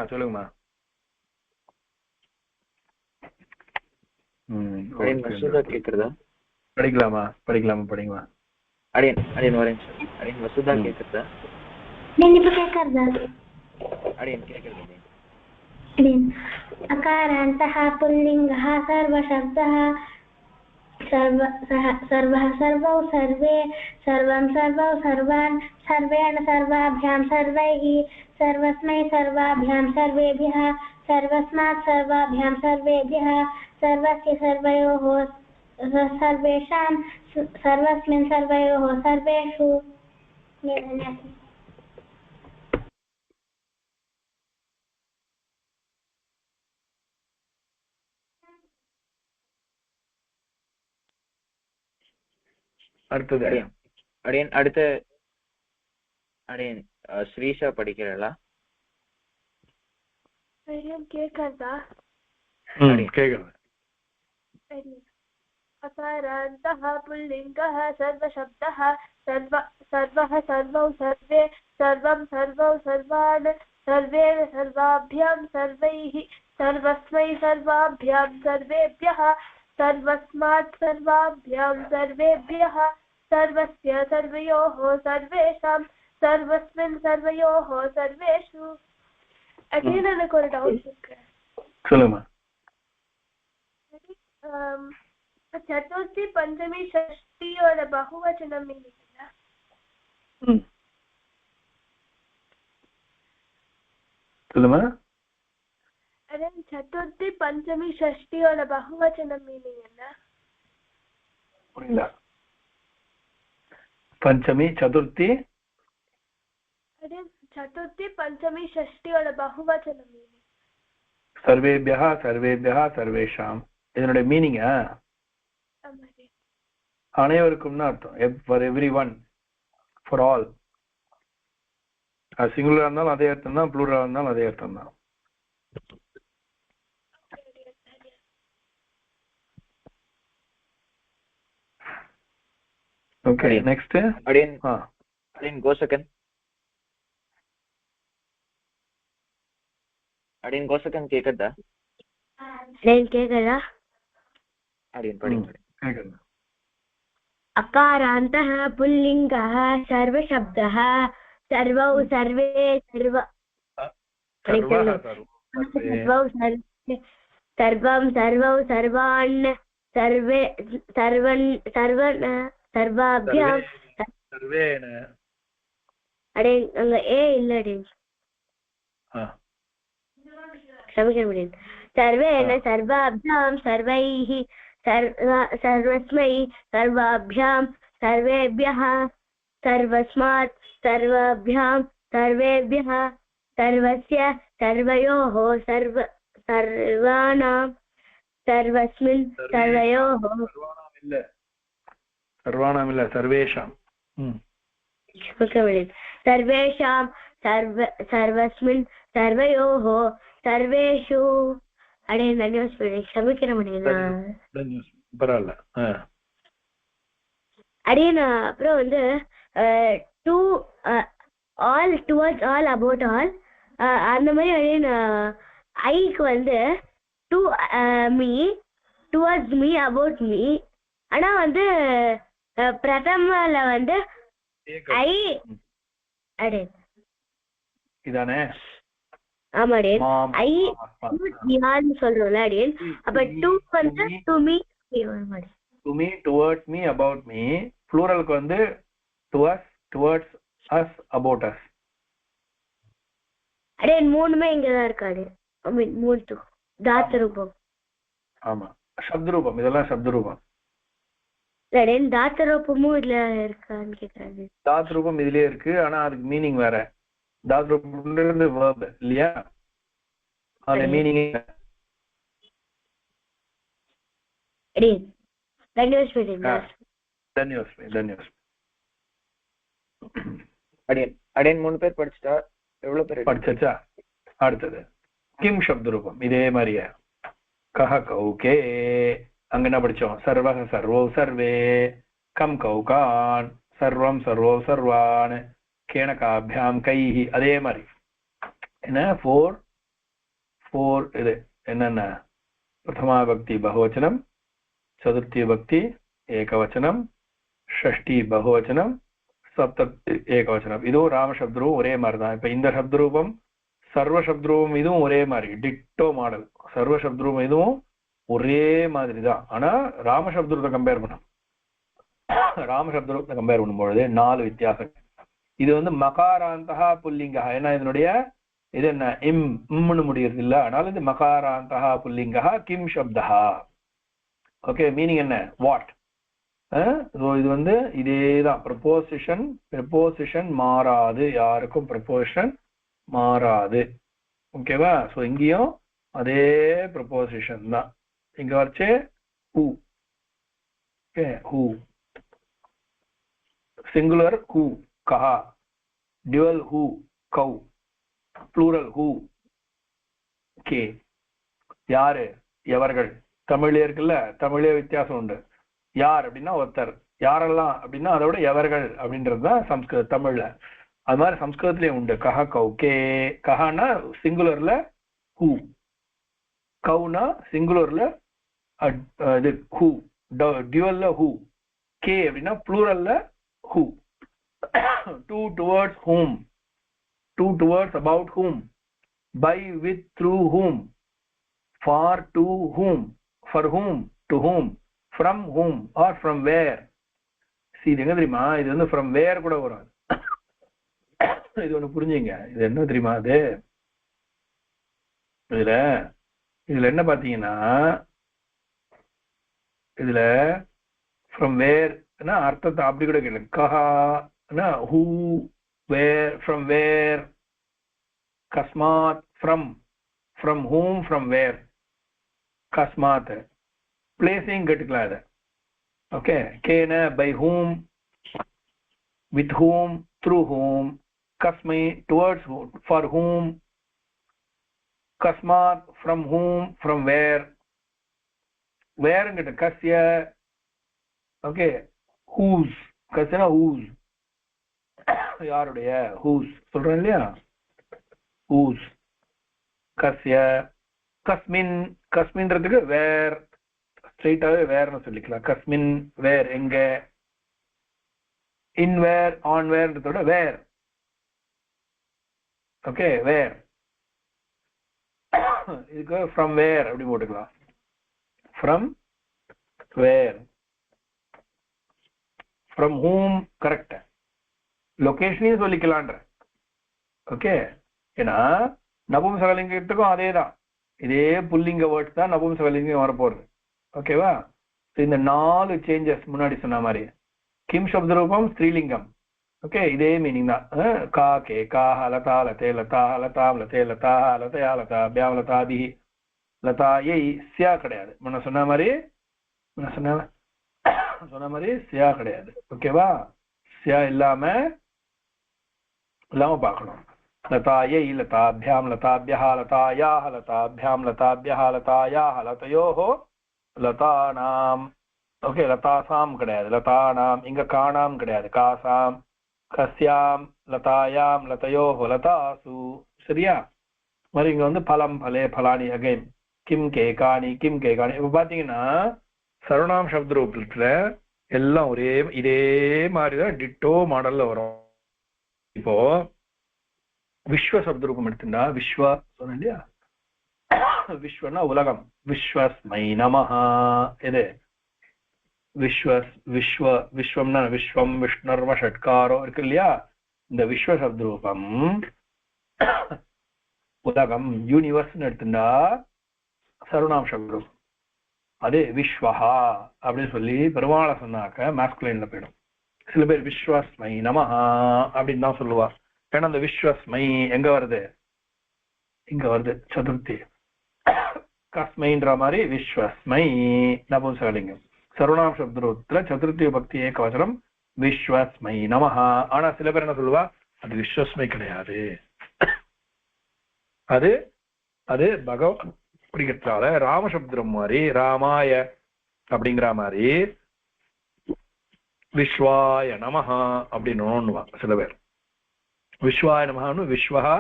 சொல்லுங்கம்மா. கேக்குறதா? படிக்கலாமா? படிங்களா? அடியன் வரேன். அடியன் வசுதா கேக்குறதா? நீங்க இப்ப கேக்குறதா? அடியன் கேக்குறது. அடியன் அகாராந்தः புல்லிங்கः சர்வசப்தः सर्वः सर्वौ सर्वे सर्वं सर्वौ सर्वान् सर्वेण सर्वाभ्यां सर्वैः सर्वस्मै सर्वाभ्यां सर्वेभ्यः सर्वस्मात् सर्वाभ्यां सर्वेभ्यः सर्वस्य सर्वयोः सर्वेषां सर्वस्मिन् सर्वयोः सर्वेषु அடுத்தது அடியன் அடுத்த அடியன் ஸ்ரீஷா படிக்கிறீங்களா? கேட்கறதா? கேக்குது. अकारान्तः पुल्लिङ्गः सर्वशब्दः सर्वः सर्वौ सर्वे सर्वं सर्वौ सर्वान् सर्वेण सर्वाभ्यां सर्वैः सर्वस्मै सर्वाभ्यां सर्वेभ्यः सर्वस्मात् सर्वाभ्यां सर्वेभ्यः सर्वस्य सर्वयोः सर्वेषां सर्वस्मिन् सर्वयोः सर्वेषु. अगेन எனக்கு ஒரு டவுட் இருக்கு. சொல்லுங்க. चतुर्थी पंचमी षष्ठी और बहुवचनम मीनिंग अरे चतुर्थी पंचमी षष्ठी और बहुवचनम मीनिंग पंचमी चतुर्थी अरे चतुर्थी पंचमी षष्ठी और बहुवचनम मीनिंग सर्वेभ्यः सर्वेभ्यः सर्वेषां இதனுடைய மீனிங் அனைவருக்கும்னு அர்த்தம். For every one, for all. சிங்குலரா இருந்தாலும் அதே அர்த்தம் தான், ப்ளூரலா இருந்தாலும் அதே அர்த்தம் தான். ஓகே, நெக்ஸ்ட் அடியன் கோசகன் அடியன் கோசகன் கேக்குதா? கேக்குதா? அடியன் படிங்க. கேக்குது. अकारान्तः पुल्लिङ्गः सर्वशब्दः सर्वौ सर्वे सर्वं सर्वौ सर्वान् सर्वे सर्वाभ्यां सर्वेण अडे अங்க ஏ இல்லடி क्षमिकरण सर्वेण सर्वाभ्यां सर्वैः सर्वस्मै सर्वाभ्यां सर्वेभ्यः सर्वस्मात् सर्वाभ्यां सर्वेभ्यः सर्वस्य सर्वयोः सर्वाणां सर्वस्मिन् सर्वयोः सर्वाणाम् இல்ல सर्वेषां सर्वेषां सर्वस्मिन् सर्वयोः सर्वेषु अडे பரவாயில்ல. அடியனா அப்புறம் வந்து to all towards all about all அந்த மாதிரி அடியனா ஐக்கு வந்து to me towards me about me. ஆனா வந்து பிரதமல வந்து ஐ அடே இதானே? ஆமா அடியன் ஐ யான்னு சொல்றோம்ல அடியன். அப்ப டு வந்து to me to me, towards me, about me. Pluralக்கு வந்து to us, towards us, about us. அடே மூணுமே இங்க தான் இருக்காது. ஐ மீன் மூணு தாத்த ரூபம். ஆமா, சப்த ரூபம். இதெல்லாம் சப்த ரூபம். அடே தாத்த ரூபமும் இதுல இருக்கான்னு கேக்குறாங்க. தாத்த ரூபம் இதுலயே இருக்கு, ஆனா அதுக்கு மீனிங் வேற. தாத்த ரூபம்ன்றது verb இல்லையா? அந்த மீனிங் அடே தன்யவாதம். அடியன் 3 பேர் படிச்சுட்டா எவ்வளவு பேர் படிச்சா? அடுத்தது கிம் சப்த ரூபம். இதே மாதிரியே கஹ கௌகே அங்க என்ன படிச்சோம்? சர்வஹ சர்வோ சர்வே கம் கௌகான் சர்வம் சர்வோ சர்வான் கேனகாபியாம் கைஹி. அதே மாதிரி என்ன ஃபோர் இது என்னென்ன? பிரதமா பக்தி பகுவச்சனம், சதுர்த்தி பக்தி ஏகவச்சனம், ஷஷ்டி பகுவச்சனம், சப்தப்தி ஏகவச்சனம். இதுவும் ராமசப்தரூபம் ஒரே மாதிரி தான். இப்ப இந்த சப்தரூபம் சர்வசப்தரூபம் இதுவும் ஒரே மாதிரி டிட்டோ மாடல். சர்வசப்தரூபம் இதுவும் ஒரே மாதிரி தான். ஆனா ராமசப்தரூபத்தை கம்பேர் பண்ணும்பொழுது 4 வித்தியாசம். இது வந்து மகாராந்தகா புல்லிங்கா. ஏன்னா இதனுடைய இது என்ன இம்னு முடியுது இல்ல, அதனால இது மகாராந்தா புல்லிங்கா கிம் சப்தா. ஓகே, மீனிங் என்ன? வாட். இது வந்து இதேதான் ப்ரப்போசிஷன் மாறாது, யாருக்கும் ப்ரப்போசிஷன் மாறாது. ஓகேவா? ஸோ இங்கேயும் அதே ப்ரப்போசிஷன் தான். இங்க வச்சு who. Okay, who singular who கஹா, டியூவல் ஹூ கவ், ப்ளூரல் ஹூ கே. யாரு? எவர்கள். தமிழ்ல இருக்குல்ல, தமிழே வித்தியாசம் உண்டு. யார் அப்படின்னா ஒருத்தர், யாரெல்லாம் அப்படின்னா அதோட எவர்கள் அப்படின்றதுதான் சம்ஸ்கிருத தமிழ்ல. அது மாதிரி சம்ஸ்கிருதத்திலேயே உண்டு. கஹ கவ் கே. கஹானா சிங்குலர்ல ஹூ, கவுனா சிங்குலர்ல இது ஹூ, டியூவல்ல ஹூ, கே அப்படின்னா ப்ளூரல்ல who. To towards whom, to towards about whom, by with through whom, for to whom, for whom to whom, from whom or from where. see இது என்ன தெரியுமா? இது வந்து from where கூட வரும். இது ஒண்ணு புரிஞ்சுங்க. இது என்ன தெரியுமா? அது இதுல என்ன பாத்தீங்கன்னா, இதுல from where அர்த்தத்தை அப்படி கூட கேட்கல. கஹா who, where, from where, கஸ்மாத் from whom, from where, கஸ்மாத் பிளேசிங் கேட்டுக்கலாம் இதை. ஓகே, கேன by whom, with whom, through whom, கஸ்மை டுவர்ட்ஸ், ஃபார் ஹூம், கஸ்மாத் ஃப்ரம் ஹூம், ஃப்ரம் வேர், வேருங்கிட்ட கஸ்ய. ஓகே, ஹூஸ், கஸ்னா ஹூஸ், யாருடைய, ஹூஸ் சொல்றேன் இல்லையா, ஹூஸ், கஸ்ய, கஸ்மின், கஸ்மின்றதுக்கு வேர், ஸ்ட்ரெயிட்டாவே வேர்னு சொல்லிக்கலாம். கஸ்மின் வேர், எங்க, இன் வேர், ஆன் வேர்ன்றதோட வேர். ஓகே, வேர். இதுக்கு ஃப்ரம் வேர் அப்படி போட்டுக்கலாம். From where, from whom correct. லொகேஷனையும் சொல்லிக்கலான்ற. ஓகே, ஏன்னா நபும்சகலிங்கத்துக்கும் அதே தான், இதே புல்லிங்க வேர்ட்ஸ் தான் நபும்சகலிங்கம் வரப்போறது. ஓகேவா? இந்த 4 சேஞ்சஸ் முன்னாடி சொன்ன மாதிரி. கிம் சப்த ரூபம் ஸ்ரீலிங்கம். ஓகே, இதே மீனிங் தான். கா கே காஹ, லதா லதே லதா, லதாம் லதே லதா, லதயா லதா, பியாம் லதாதி, லதா ஏய் சியா கிடையாது. முன்ன சொன்ன மாதிரி சியா கிடையாது. ஓகேவா? சியா இல்லாம பார்க்கணும். லதாயை லதாபியாம் லதாபியா, லதாயாஹ லதாபியாம் லதாபியா, லதாயாஹ லதயோஹோ லதானாம். ஓகே, லதாசாம் கிடையாது, லதானாம். இங்க காணாம் கிடையாது, காசாம். கஸ்யாம் லதாயாம் லதயோஹோ லதாசு. சரியா? மாதிரி இங்க வந்து பலம் பலே பலானி, அகைன் கிம் கே காணி, கிம் கே காணி. இப்ப பாத்தீங்கன்னா சர்வநாம் சப்த ரூபத்துல எல்லாம் ஒரே இதே மாதிரிதான் டிட்டோ மாடல்ல வரும். இப்போ விஸ்வ சப்த ரூபம் எடுத்துட்டா, விஸ்வ சொன்ன இல்லையா, விஸ்வனா உலகம். விஸ்வஸ்மை நமஹ. இது விஸ்வம்னா விஸ்வம், விஷ்ணர்வ ஷட்காரோ இருக்கு இல்லையா. இந்த விஸ்வ சப்த ரூபம் உலகம், யூனிவர்ஸ் எடுத்துட்டா சர்வநாம் சப்த ரூபம். அது விஸ்வஹா அப்படின்னு சொல்லி பெருமாளை சொன்னாக்க மாஸ்குலைன்ல போயிடும். சில பேர் விஸ்வஸ்மை நமஹா அப்படின்னு தான் சொல்லுவா. ஏன்னா அந்த விஸ்வஸ்மை எங்க வருது? இங்க வருது, சதுர்த்தி. கஸ்மைன்ற மாதிரி விஸ்வஸ்மை நபும்சகலிங்கம். சர்வநாம் சப்தத்துல சதுர்த்தி பக்தி ஏகவசனம் விஸ்வஸ்மை நமஹா. ஆனா சில பேர் என்ன சொல்லுவா, அது விஸ்வஸ்மை கிடையாது, அது அது பகவான் பிடிக்கிறதுனால ராமசப்தம் மாதிரி ராமாய அப்படிங்கிற மாதிரி விஸ்வாய நமஹா அப்படின்னு ஒண்ணுவா சில பேர். விஸ்வாய நமஹான்னு விஸ்வஹா,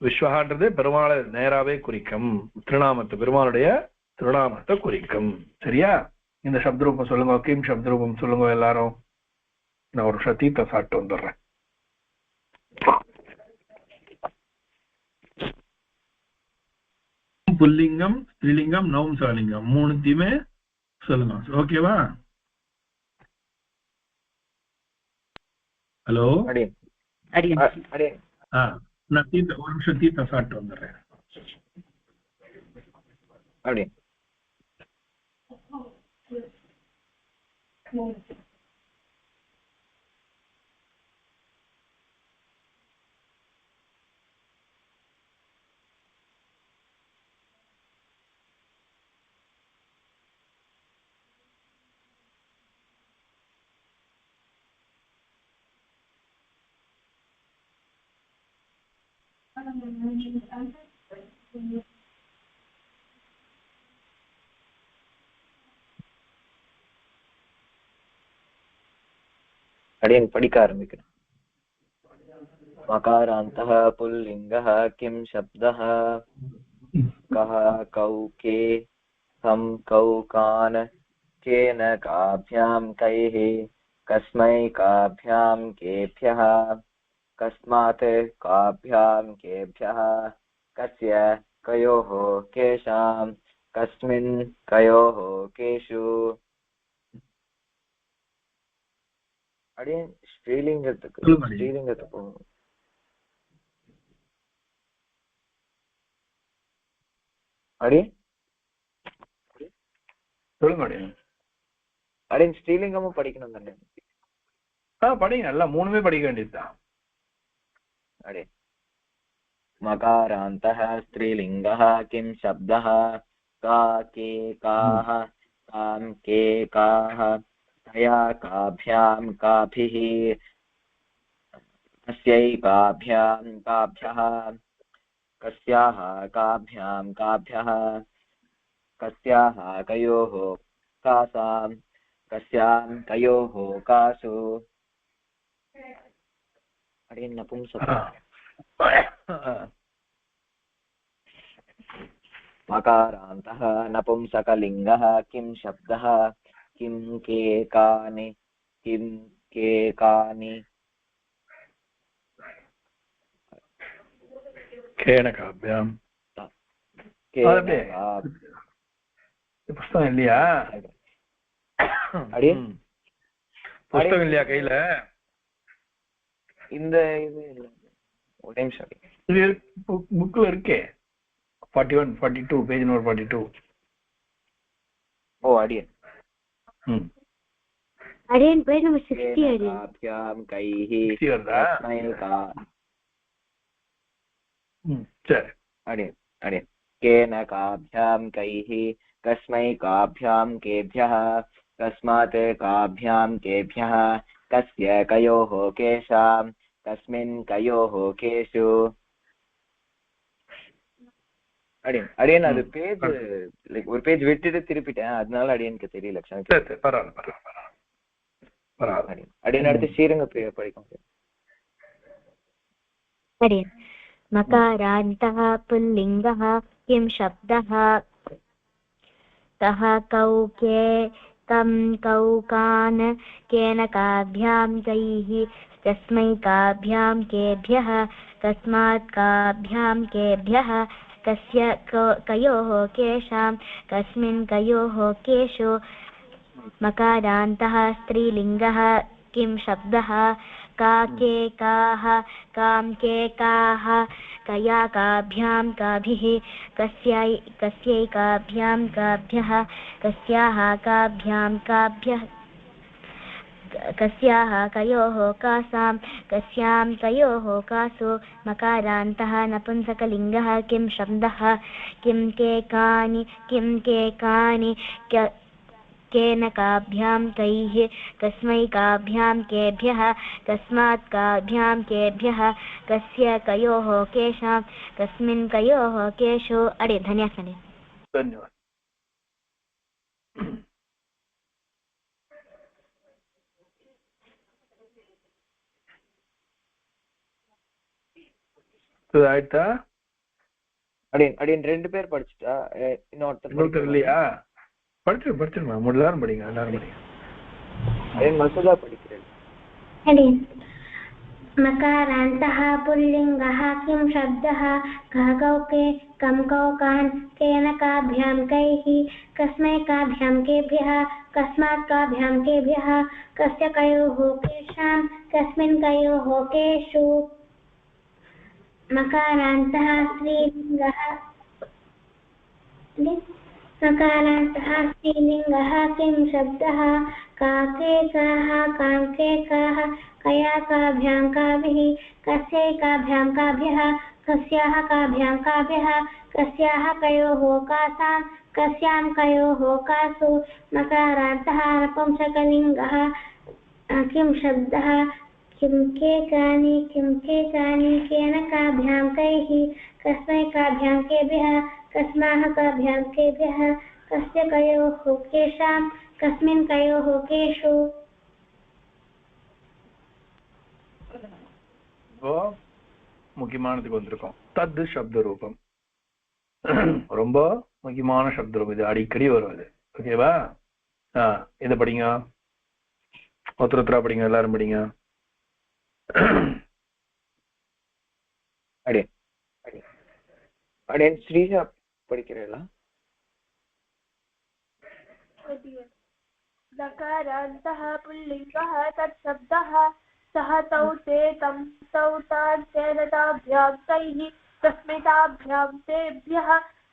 விஸ்வஹான்றது பெருமாளை நேராவே குறிக்கும், திருநாமத்தை, பெருமாளுடைய திருநாமத்தை குறிக்கும். சரியா? இந்த சப்தரூபம் சொல்லுங்க, கிம் சப்தரூபம் சொல்லுங்க எல்லாரும். நான் ஒரு தீர்த்த சாப்பிட்டு வந்துடுறேன். புல்லிங்கம், ஸ்ரீலிங்கம், நவம்சலிங்கம் மூணுத்தையுமே சொல்லுங்க. ஓகேவா? ஹலோ, நான் தீர்த்த ஒரு நிமிஷம் தீர்த்தம் சாப்பிட்டு வந்துடுறேன். அப்படி अडियन् படிக்க ஆரம்பிக்கிறேன். मकारान्तः पुल्लिङ्गः किं शब्दः कः कौ के कं कौ कान् केन काभ्यां कैः कस्मै काभ्यां केभ्यः कस्मात् काभ्यां केभ्यः कस्य कयोः केषां कस्मिन् कयोः केषु. அடியேன் ஸ்ரீலிங்கத்துக்கு போகணும். அடியேன் சொல்லுங்க அடியேன். அடியேன் ஸ்ரீலிங்கமும் படிக்கணும் தானே? படிங்க, எல்லாம் மூணுமே படிக்க வேண்டியதுதான். அடியேன் மகாராந்தः ஸ்ரீலிங்கः கிம் சப்தः கா கே காः காம் கே காः कया काभ्यां काभिः कस्यै काभ्यां काभ्यः कस्याः काभ्यां काभ्यः कस्याः कयोः कासां कस्यां कयोः कासु. अरे नपुंसक मकारान्तः नपुंसकलिङ्गः किं शब्दः किं के कानि किं के कानि केन काभ्यां புஸ்தகம் இல்லையா? அடி புஸ்தகம் இல்லையா கையில? இந்த இது ஒரு நிமிஷம், இது புக்ல இருக்கே 41 42 பேஜ் நம்பர் 42. ஓ அடியன் अडियन पेज नंबर 60 अडियन काभ्यां कैः कस्मै का சரி अडियन अडियन केन काभ्यां कैः कस्मै काभ्यां केभ्यः कस्मात् काभ्यां केभ्यः कस्य कयोः केषां कस्मिन् कयोः केषु. அடியன் அடியன் அது பேஜ் லைக் ஒரு பேஜ் விட்டுட்டு திருப்பிட்டேன், அதனால அடியனுக்கு தெரியல. அடியன் அடுத்து ஸ்ரீரங்க படிக்கும். अडियन मकारान्तः पुल्लिङ्गः किं शब्दः कः कौ के कं कौ कान् केन काभ्यां कैः कस्मै काभ्यां केभ्यः कस्मात् काभ्यां केभ्यः कस्य कयोः केषां कस्मिन् कयोः केषु. मकारान्तः स्त्रीलिङ्गः किं शब्दः का के काः कां के काः कया काभ्यां काभिः कस्यै काभ्यां काभ्यः कस्याः काभ्यां काभ्यः कस्याः कयोः कासां कस्यां कयोः कासु. मकारान्तः नपुंसकलिङ्गः किं शब्दः किं के कानि केन काभ्यां कैः कस्मै काभ्यां केभ्यः कस्मात् काभ्यां केभ्यः कस्य कयोः केषां कस्मिन् कयोः केषु. अरे धन्यवाद. धन्यवाद. ஆயிட்டா? அடியன் 2 பேர் படிச்சுட்டா, இன்னொருத்தர் இல்லையா? படிச்சிருமா எல்லாரும் படிங்க, எல்லாரும் படிங்க. அடியன் மசூதா படிக்கிறேன். अडियन् मकारान्तः पुल्लिङ्गः किं शब्दः कः कौके कं कौकान् केन काभ्यां कैः कस्मै काभ्यां केभ्यः कस्मात् काभ्यां केभ्यः कस्य कयोः केषां कस्मिन् कयोः केषु. मकारान्तः स्त्रीलिङ्गः मकारान्तः स्त्रीलिङ्गः किं शब्दः काके काः काङ्के काः कया काभ्यां काभिः कस्यै काभ्यां काभ्यः कस्याः काभ्यां काभ्यः कस्याः कयोः कासां कस्यां कयोः कासु मकारान्तः नपुंसकलिङ्गः किं शब्दः किं के कानि केन काभ्यां कैः कस्मै काभ्यां केभ्यः कस्माः काभ्यां केभ्यः कस्य कयोः केषां कस्मिन् कयोः केषु முக்கியமானதுக்கு வந்திருக்கோம். தத் சப்த ரூபம் ரொம்ப முக்கியமான சப்த ரூபம். இது அடிக்கடி வருவது. ஓகேவா? இதை படிங்க. ஒருத்தரா படிங்க. எல்லாரும் படிங்க. அடே ஸ்ரீஜா படிக்கிறீங்களா? दकारान्तः पुल्लिङ्गः तत्शब्दः सः तौ ते तं तौ तान् ताभ्यां तैः तस्मिताभ्यां तेभ्यः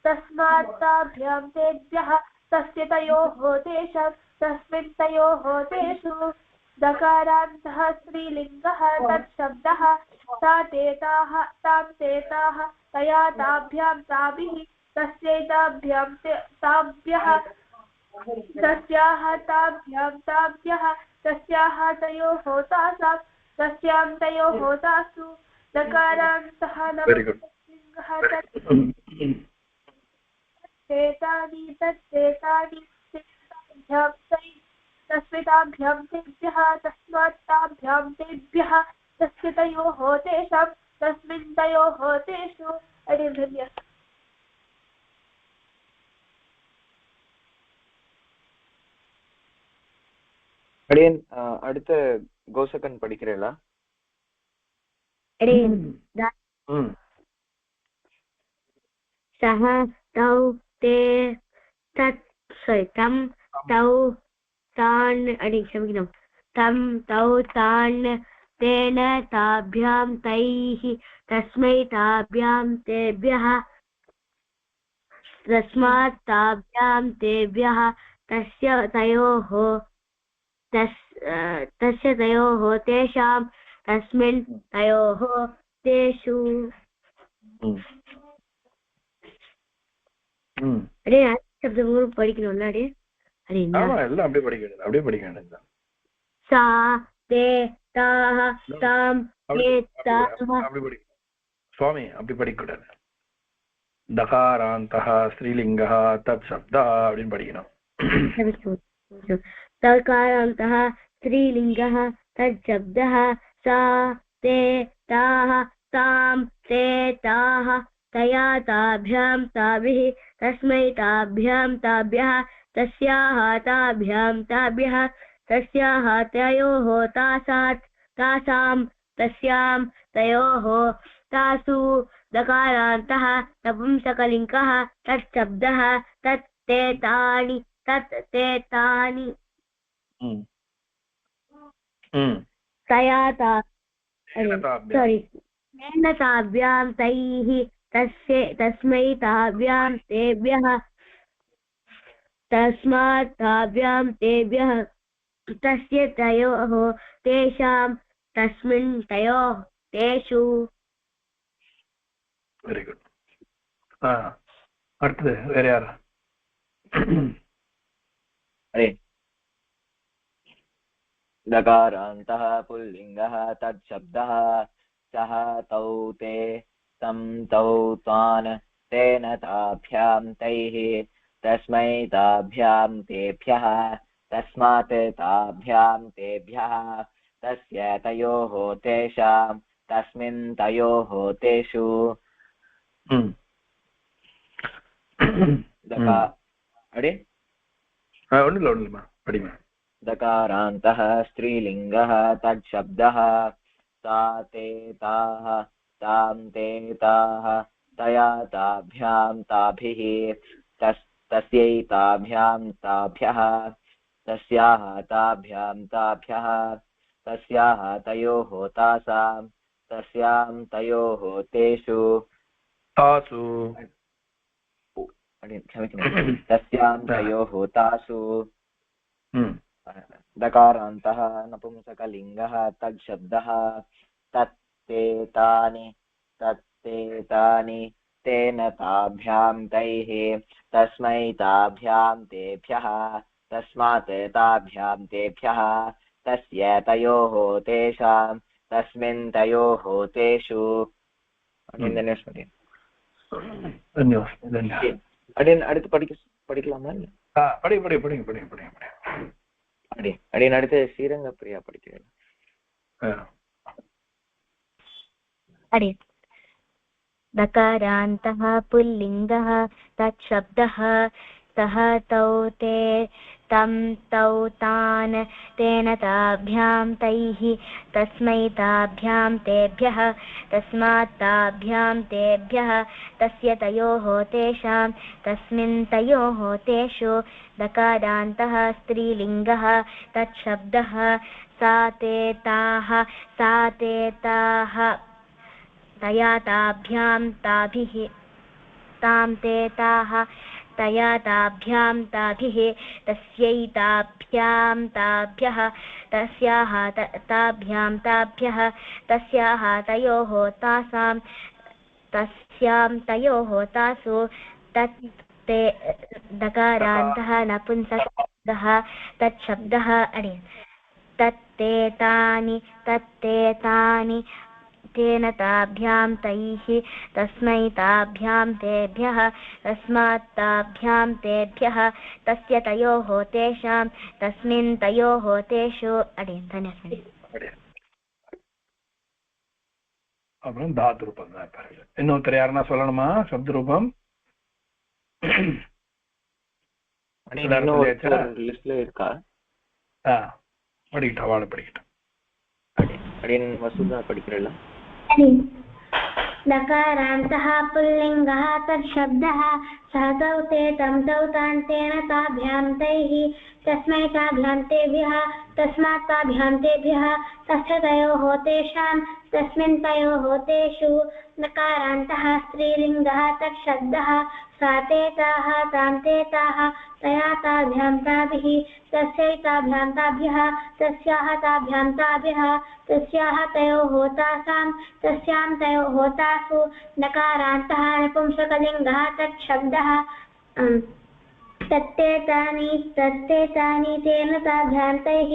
तस्मात् ताभ्यां तेभ्यः तस्य तयोः तेषां तस्मिन् तयोः तेषु दकारान्तः स्त्रीलिङ्गः तत्शब्दः सा ते ताः तां ते ताः तया ताभ्यां ताभिः तस्यैताभ्यां ताभ्यः तस्याः ताभ्यां ताभ्यः तस्याः तयोः तासां तस्यां तयोः तासु दकारान्तः नपुंसकलिङ्गः तत्तेतानि तस्मिताभ्यां तेभ्यः तस्मात् ताभ्यां तेभ्यः तस्य तयोः तेषां तस्मिन् तयोः तेषु. धन्यवादः. அடியன் அடுத்த கோசகன் படிக்கிறீங்களா? सः तौ ते तत् तं तौ तान् क्षम्यतां तं तौ तान् तेन ताभ्यां तैः तस्मै ताभ्यां तेभ्यः तस्मात् ताभ्यां तेभ्यः तस्य तयोः तेषां तस्मिन् तयोः तेषु. शब्दं படிக்கணும்ல? सा ते ताः तां ते ताः. சுவாமி அப்படி படிக்கூடாது. தகாராந்தः ஸ்ரீலிங்கः தத் சப்தः அப்படின்னு படிக்கணும். दकारान्तः स्त्रीलिङ्गः तज्शब्दः सा ते ताः तां ते ताः तया ताभ्यां ताभिः तस्मै ताभ्यां ताभ्यः तस्याः ताभ्यां ताभ्यः तस्याः तयोः तासात् तासां तस्यां तयोः तासु. दकारान्तः नपुंसकलिङ्गः तत्शब्दः तत् ते तानि तया तेन ताभ्यां तैः तस्मै ताभ्यां तेभ्यः तस्मात् ताभ्यां तेभ्यः तस्य तयोः तेषां तस्मिन् तयोः तेषु. Very good. அடுத்தது வேற யாரா? दकारान्तः पुल्लिङ्गः तत्शब्दः सः तौ ते तं तौ तान् तेन ताभ्यां तैः तस्मै ताभ्यां तेभ्यः तस्मात् ताभ्यां तेभ्यः तस्य तयोः तेषां तस्मिन् तयोः तेषु. दकारान्तः स्त्रीलिङ्गः तत्शब्दः सा ते ताः तां ते ताः तया ताभ्यां ताभिः तस्यै ताभ्यां ताभ्यः तस्याः ताभ्यां ताभ्यः तस्याः तयोः तासां तस्यां तयोः तेषु तासु क्षम्यतां तस्यां तयोः तासु दकारान्तः नपुंसकलिङ्गः तच्छब्दः तत्ते तानि तेन ताभ्यां तैः तस्मै ताभ्यां तेभ्यः तस्मात् ताभ्यां तेभ्यः तस्य तयोः तेषां तस्मिन् तयोः तेषु அடுத்து படிக்கலாமா அடியன் அடுத்து ஸ்ரீரங்க பிரியா படிக்கிறேன் अडिन् दकारान्तः पुल्लिङ्गः तच्छब्दः सः तौ ते तं तौ तान् तेन ताभ्यां तैः तस्मै ताभ्यां तेभ्यः तस्मात् ताभ्यां तेभ्यः तस्य तयोः तेषां तस्मिन् तयोः तेषु दकारान्तः स्त्रीलिङ्गः तच्छब्दः सा ते ताः तया ताभ्यां ताभिः तां ते ताः तया ताभ्यां ताभिः तस्यै ताभ्यां ताभ्यः तस्याः ताभ्यां ताभ्यः तस्याः तयोः तासां तस्यां तयोः तासु तत्ते दकारान्तः नपुंसकलिङ्गः तच्छब्दः तत्ते तानि तेन ताभ्यां तैः तस्मै ताभ्यां तेभ्यः तस्मात् ताभ्यां तेभ्यः तस्य तयोः तेषां तस्मिन् तयोः तेषु அப்புறம் தாத்து ரூபம் தான் பாருங்க. இன்னொருத்தர் யாருன்னா சொல்லணுமா சப்த ரூபம்? லிஸ்ட்ல இருக்கா? படிக்கிட்டா வாழ படிக்கிட்டா அடியன் வசுதா படிக்கிறல்ல. दकारान्तः पुल्लिङ्गः तच्छब्दः सः तौ ते तं तौ तान् तेन ताभ्यां तैः तस्मै ताभ्यां तेभ्यः तस्मात् ताभ्यां तेभ्यः तस्य तयोः तेषां तस्मिन् तयोः तेषु नकारान्तः स्त्रीलिङ्गः तच्छब्दः सा ते ताः तां ते ताः तया ताभ्यां ताभिः तस्यै ताभ्यां ताभ्यः तस्याः ताभ्यां ताभ्यः तस्याः तयोः तासां तस्यां तयोः तासु नकारान्तः नपुंसकलिङ्गः तच्छब्दः तत्ते तानि तेन ताभ्यां तैः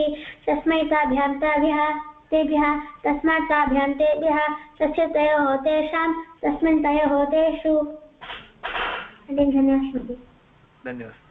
तस्मै ताभ्यां ताभ्यः तेभ्यः तस्मात् ताभ्यां तेभ्यः तस्य तयोः तेषां तस्मिन् तयोः तेषु. धन्यवाद.